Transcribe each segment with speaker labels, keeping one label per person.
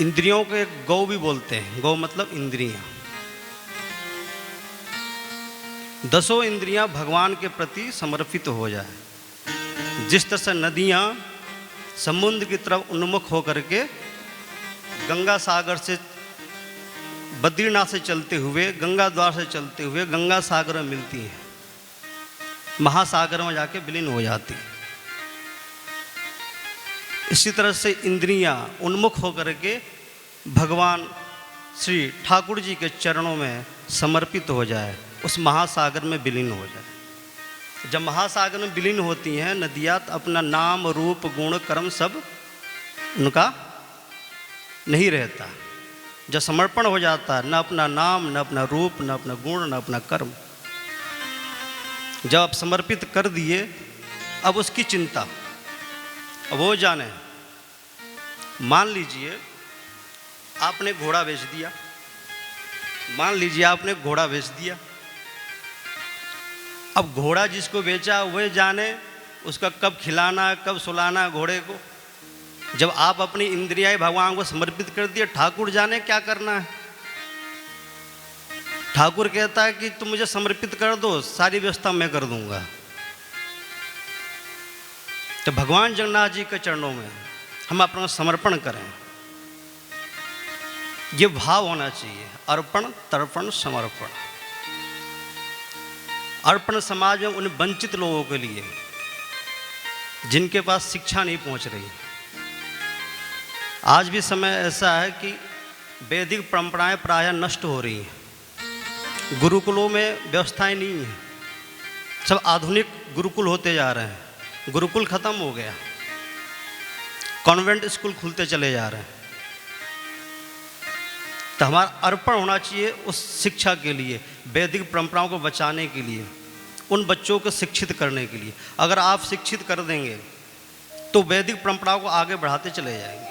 Speaker 1: इंद्रियों के गौ भी बोलते हैं। गौ मतलब इंद्रियां। 10 इंद्रियां भगवान के प्रति समर्पित हो जाए। जिस तरह से नदियां समुद्र की तरफ उन्मुख होकर के गंगा सागर से, बद्रीनाथ से चलते हुए, गंगा द्वार से चलते हुए गंगा सागर में मिलती हैं, महासागर में जाके विलीन हो जाती हैं, इसी तरह से इंद्रियां उन्मुख होकर के भगवान श्री ठाकुर जी के चरणों में समर्पित हो जाए, उस महासागर में विलीन हो जाए। जब महासागर में विलीन होती हैं नदियाँ, तो अपना नाम रूप गुण कर्म सब उनका नहीं रहता। जब समर्पण हो जाता है, न अपना नाम, न अपना रूप, न अपना गुण, न अपना कर्म, जब आप समर्पित कर दिए, अब उसकी चिंता, अब वो जाने। मान लीजिए आपने घोड़ा बेच दिया, मान लीजिए आपने घोड़ा बेच दिया। अब घोड़ा जिसको बेचा वह जाने उसका कब खिलाना, कब सुलाना घोड़े को। जब आप अपनी इंद्रियाएं भगवान को समर्पित कर दिए, ठाकुर जाने क्या करना है। ठाकुर कहता है कि तुम मुझे समर्पित कर दो, सारी व्यवस्था मैं कर दूंगा। तो भगवान जगन्नाथ जी के चरणों में हम अपना समर्पण करें, ये भाव होना चाहिए। अर्पण, तर्पण, समर्पण। अर्पण समाज में उन वंचित लोगों के लिए जिनके पास शिक्षा नहीं पहुंच रही। आज भी समय ऐसा है कि वैदिक परंपराएं प्रायः नष्ट हो रही हैं। गुरुकुलों में व्यवस्थाएं नहीं हैं, सब आधुनिक गुरुकुल होते जा रहे हैं। गुरुकुल खत्म हो गया, कॉन्वेंट स्कूल खुलते चले जा रहे हैं। तो हमारा अर्पण होना चाहिए उस शिक्षा के लिए, वैदिक परंपराओं को बचाने के लिए, उन बच्चों को शिक्षित करने के लिए। अगर आप शिक्षित कर देंगे तो वैदिक परंपराओं को आगे बढ़ाते चले जाएंगे।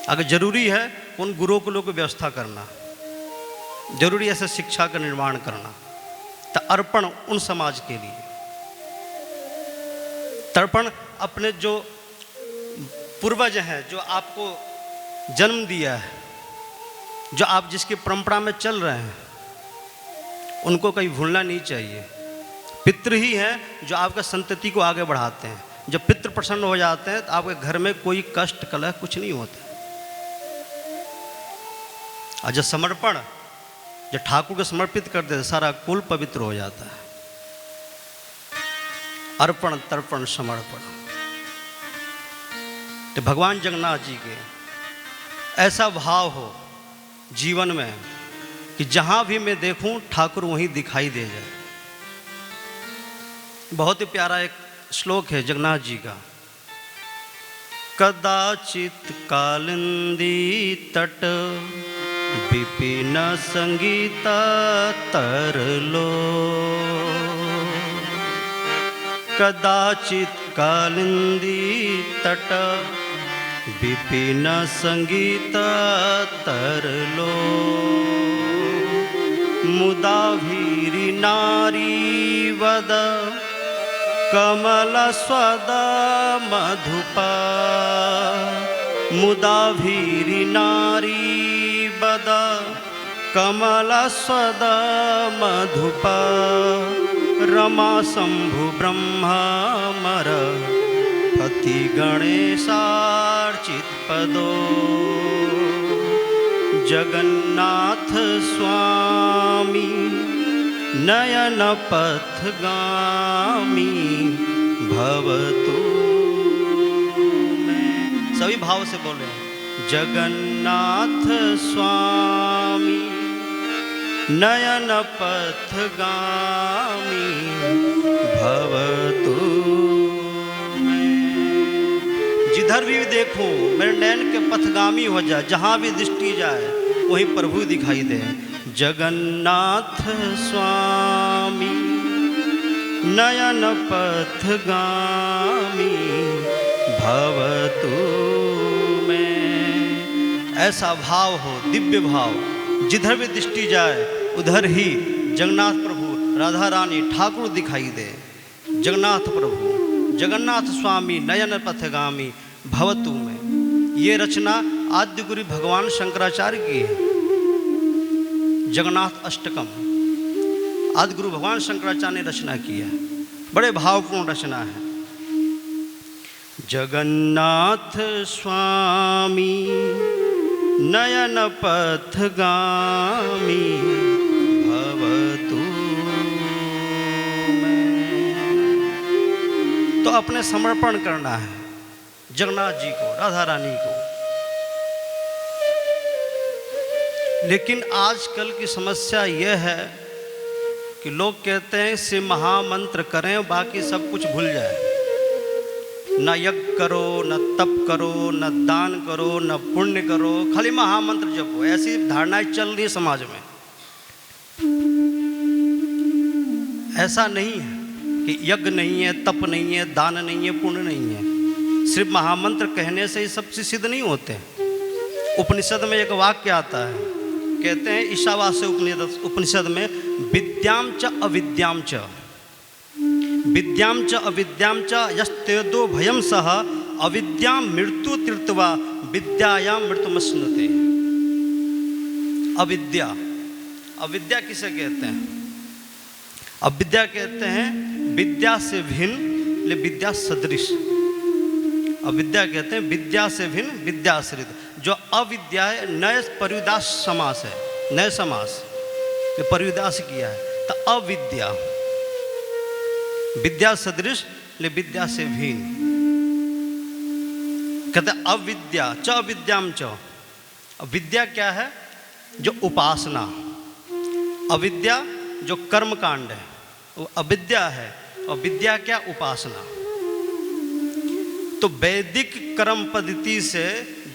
Speaker 1: अगर जरूरी है उन गुरुकुलों की व्यवस्था करना, जरूरी है ऐसे शिक्षा का निर्माण करना, तो अर्पण उन समाज के लिए। तर्पण अपने जो पूर्वज हैं, जो आपको जन्म दिया है, जो आप जिसकी परंपरा में चल रहे हैं, उनको कहीं भूलना नहीं चाहिए। पितृ ही हैं जो आपका संतति को आगे बढ़ाते हैं। जब पितृ प्रसन्न हो जाते हैं तो आपके घर में कोई कष्ट कलह कुछ नहीं होता। और जब समर्पण, जब ठाकुर को समर्पित कर देते, सारा कुल पवित्र हो जाता है। अर्पण, तर्पण, समर्पण। तो भगवान जगन्नाथ जी के ऐसा भाव हो जीवन में कि जहां भी मैं देखूं ठाकुर वहीं दिखाई दे जाए। बहुत ही प्यारा एक श्लोक है जगन्नाथ जी का। कदाचित कालिंदी तट विपिन संगीत तरलो, कदाचित कालिंदी तट विपिन संगीत तरलो, मुदा भीरी नारी वद कमल स्वद मधुपा, मुदा भीरी नारी वद कमल स्वद मधुपा, रमा शंभु ब्रह्ममर पति गणेशार्चित पदो, जगन्नाथ स्वामी नयन पथगामी भवतु में। सभी भाव से बोले, जगन्नाथ स्वामी नयन पथगामी भवतु में। जिधर भी देखूं मेरे नयन के पथगामी हो जाए, जहां भी दृष्टि जाए वहीं प्रभु दिखाई दे। जगन्नाथ स्वामी नयन पथगामी भवतु में। ऐसा भाव हो, दिव्य भाव, जिधर भी दृष्टि जाए उधर ही जगन्नाथ प्रभु, राधा रानी, ठाकुर दिखाई दे। जगन्नाथ प्रभु, जगन्नाथ स्वामी नयन पथगामी भवतु में। ये रचना आद्य गुरु भगवान शंकराचार्य की है, जगन्नाथ अष्टकम आदि गुरु भगवान शंकराचार्य ने रचना की है। बड़े भावपूर्ण रचना है। जगन्नाथ स्वामी नयन पथगामी भवतु में। तो अपने समर्पण करना है जगन्नाथ जी को, राधा रानी को। लेकिन आजकल की समस्या यह है कि लोग कहते हैं इसे महामंत्र करें, बाकी सब कुछ भूल जाए। न यज्ञ करो, न तप करो, न दान करो, न पुण्य करो, खाली महामंत्र जपो। ऐसी धारणाएं चल रही है समाज में। ऐसा नहीं है कि यज्ञ नहीं है, तप नहीं है, दान नहीं है, पुण्य नहीं है। सिर्फ महामंत्र कहने से ही सब सिद्ध नहीं होते। उपनिषद में एक वाक्य आता है, कहते हैं ईशावास्य उपनिषद में, विद्याम च अविद्याम च, विद्याम च अविद्याम च यस्तेदो भयम सह अविद्याम मृत्यु तीर्थवा विद्यायाम मृत्युमश्नुते। अविद्या, अविद्या किसे कहते हैं? अविद्या कहते हैं विद्या से भिन्न ले विद्या सदृश। अविद्या कहते हैं विद्या से भिन्न विद्याश्रित। जो अविद्या है नए परिदास समास है, नए समास ये परिदास किया है। तो अविद्या, विद्या सदृश ले विद्या से भिन्न। कहते हैं अविद्या च अविद्याम च। अविद्या क्या है? जो उपासना। अविद्या जो कर्म कांड है वो अविद्या है, और विद्या क्या? उपासना। तो वैदिक कर्म पद्धति से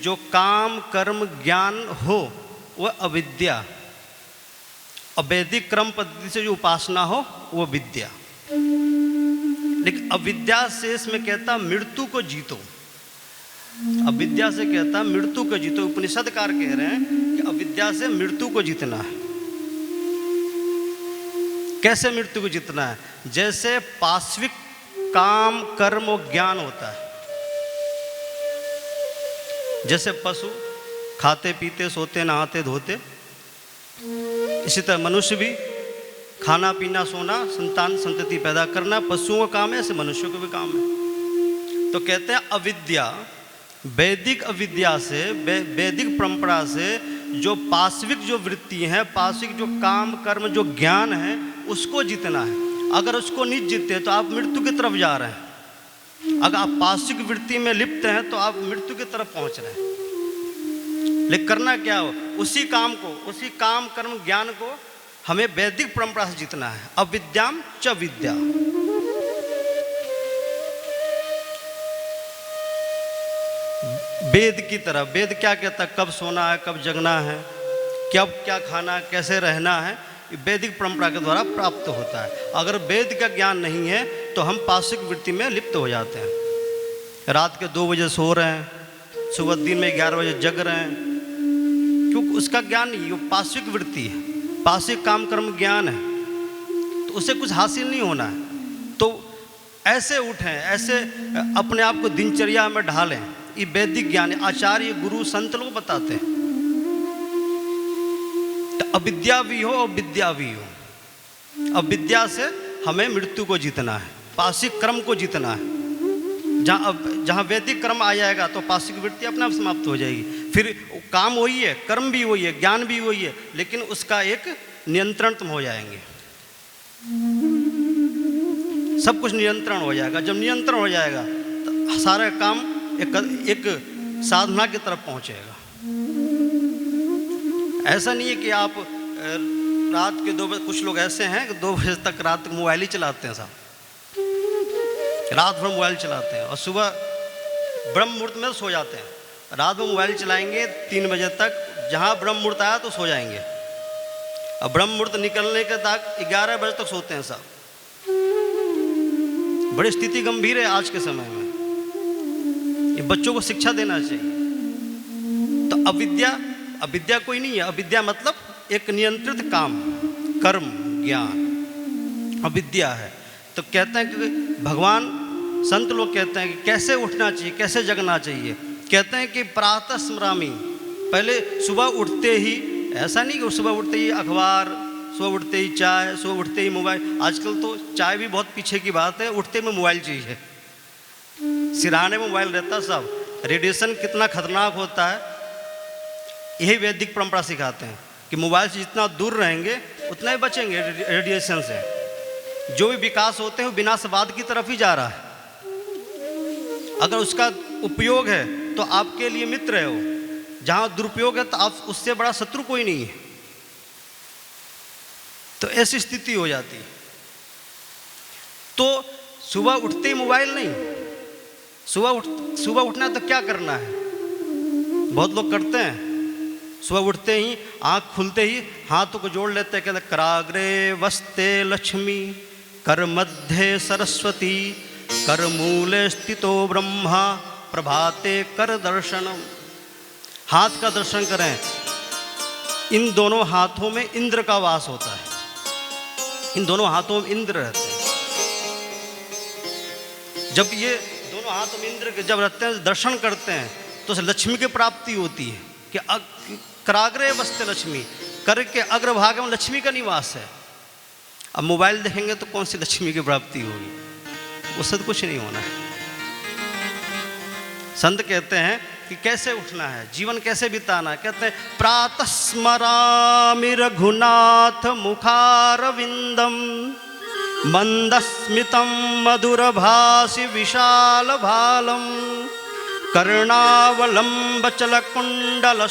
Speaker 1: जो काम कर्म ज्ञान हो वह अविद्या, और वैदिक कर्म पद्धति से जो उपासना हो वो विद्या। लेकिन अविद्या से इसमें कहता मृत्यु को जीतो। अविद्या से कहता मृत्यु को जीतो। उपनिषदकार कह रहे हैं कि अविद्या से मृत्यु को जीतना है। कैसे मृत्यु को जीतना है? जैसे पाश्विक काम कर्म और ज्ञान होता है। जैसे पशु खाते पीते सोते नहाते धोते, इसी तरह मनुष्य भी खाना पीना सोना संतान संतति पैदा करना पशुओं का काम है, ऐसे मनुष्यों का भी काम है। तो कहते हैं अविद्या, वैदिक अविद्या से, वैदिक परंपरा से जो पाश्विक जो वृत्ति है, पाश्विक जो काम कर्म जो ज्ञान है, उसको जीतना है। अगर उसको नहीं जीते तो आप मृत्यु की तरफ जा रहे हैं। अगर आप पाश्विक वृत्ति में लिप्त हैं तो आप मृत्यु की तरफ पहुंच रहे हैं। लेकिन करना क्या हो? उसी काम को, उसी काम कर्म ज्ञान को हमें वैदिक परंपरा से जीतना है। अविद्याम च विद्या। वेद की तरह, वेद क्या कहता है? कब सोना है, कब जगना है, कब क्या खाना, कैसे रहना है, वैदिक परंपरा के द्वारा प्राप्त होता है। अगर वेद का ज्ञान नहीं है तो हम पाश्विक वृत्ति में लिप्त हो जाते हैं। रात के 2 बजे सो रहे हैं, सुबह दिन में 11 बजे जग रहे हैं, क्योंकि उसका ज्ञान नहीं, वो पाश्विक वृत्ति है, पाश्विक काम कर्म ज्ञान है, तो उससे कुछ हासिल नहीं होना है। तो ऐसे उठें, ऐसे अपने आप को दिनचर्या में ढालें। ये वैदिक ज्ञान है, आचार्य गुरु संत लोग बताते हैं। तो अविद्या भी हो और विद्या भी हो। अविद्या से हमें मृत्यु को जीतना है, पाश्विक कर्म को जीतना है। जहाँ वैदिक कर्म आ जाएगा तो पाश्विक वृत्ति अपने आप समाप्त हो जाएगी। फिर काम वही है, कर्म भी वही है, ज्ञान भी वही है, लेकिन उसका एक नियंत्रण तुम हो जाएंगे। सब कुछ नियंत्रण हो जाएगा। जब नियंत्रण हो जाएगा तो सारा काम एक साधना की तरफ पहुंचेगा। ऐसा नहीं है कि आप रात के 2 बजे, कुछ लोग ऐसे हैं कि 2 बजे तक रात तक मोबाइल ही चलाते हैं साहब, रात भर मोबाइल चलाते हैं और सुबह ब्रह्म मुहूर्त में सो जाते हैं। रात में मोबाइल चलाएंगे 3 बजे तक, जहाँ ब्रह्म मुहूर्त आया तो सो जाएंगे, और ब्रह्म मुहूर्त निकलने के तक 11 बजे तक सोते हैं साहब। बड़ी स्थिति गंभीर है आज के समय में। ये बच्चों को शिक्षा देना चाहिए। तो अविद्या कोई नहीं है। अविद्या मतलब एक नियंत्रित काम कर्म ज्ञान अविद्या है। तो कहते हैं कि भगवान संत लोग कहते हैं कि कैसे उठना चाहिए, कैसे जगना चाहिए। कहते हैं कि प्रातः स्मरामि, पहले सुबह उठते ही, ऐसा नहीं कि सुबह उठते ही अखबार, सुबह उठते ही चाय, सुबह उठते ही मोबाइल। आजकल तो चाय भी बहुत पीछे की बात है, उठते में मोबाइल चाहिए, सिरहाने में मोबाइल रहता सब। रेडिएशन कितना खतरनाक होता है, यही वैदिक परंपरा सिखाते हैं कि मोबाइल से जितना दूर रहेंगे उतना ही बचेंगे रेडिएशन से। जो भी विकास होते हैं वो विनाशवाद की तरफ ही जा रहा है। अगर उसका उपयोग है तो आपके लिए मित्र है वो, जहाँ दुरुपयोग है तो आप उससे बड़ा शत्रु कोई नहीं है। तो ऐसी स्थिति हो जाती है। तो सुबह उठते ही मोबाइल नहीं, सुबह उठना है तो क्या करना है, बहुत लोग करते हैं, सुबह उठते ही आँख खुलते ही हाथों को जोड़ लेते हैं, कहते कराग्रे वस्ते लक्ष्मी, कर मध्य सरस्वती, कर मूले स्थितो ब्रह्मा, प्रभाते कर दर्शनम। हाथ का दर्शन करें। इन दोनों हाथों में इंद्र का वास होता है, इन दोनों हाथों में इंद्र रहते हैं। जब ये दोनों हाथों में इंद्र के जब रहते हैं, दर्शन करते हैं तो लक्ष्मी की प्राप्ति होती है। कि कराग्रे वस्ते लक्ष्मी, कर के अग्रभाग में लक्ष्मी का निवास है। अब मोबाइल देखेंगे तो कौन सी लक्ष्मी की प्राप्ति होगी, उससे तो कुछ नहीं होना है। संत कहते हैं कि कैसे उठना है, जीवन कैसे बिताना है। कहते हैं प्रातः स्मरामि रघुनाथ मुखारविंदम, मंदस्मितं मधुरभासि विशाल भालम, कर्णावलंब चल कुंडल